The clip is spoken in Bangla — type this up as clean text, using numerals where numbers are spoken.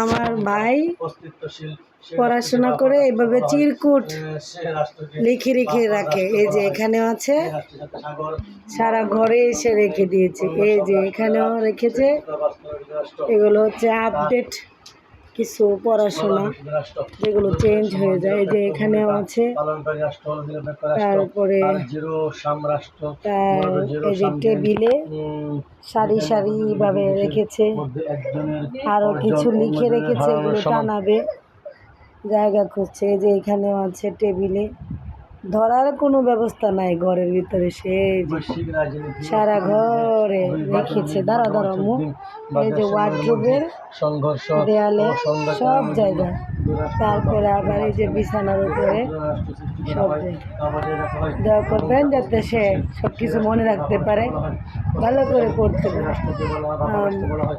আমার ভাই পড়াশোনা করে এভাবে চিরকুট লিখে রেখে রাখে। এই যে এখানেও আছে, সারা ঘরে এসে রেখে দিয়েছে। এই যে এখানেও রেখেছে। এগুলো হচ্ছে আপডেট কিছু পড়াশোনা যেগুলো চেঞ্জ হয়ে যায়। এই যে এখানেও আছে। তারপরে এই যে টেবিলে সারি সারিভাবে রেখেছে, আরও কিছু লিখে রেখেছে, এগুলো টানাবে, জায়গা খুঁজছে। এই যে এখানেও আছে টেবিলে, ধরার কোনো ব্যবস্থা নাই ঘরের ভিতরে। সে সারা ঘরে রেখেছে। দাঁড়া দাঁড়া মুখ। এই যে ওয়ার্ডরোবের দেয়ালে সব জায়গায়। তারপরে আবার এই যে বিছানার উপরে সব দেওয়া করবেন যাতে সে সব কিছু মনে রাখতে পারে, ভালো করে পড়তে পারে।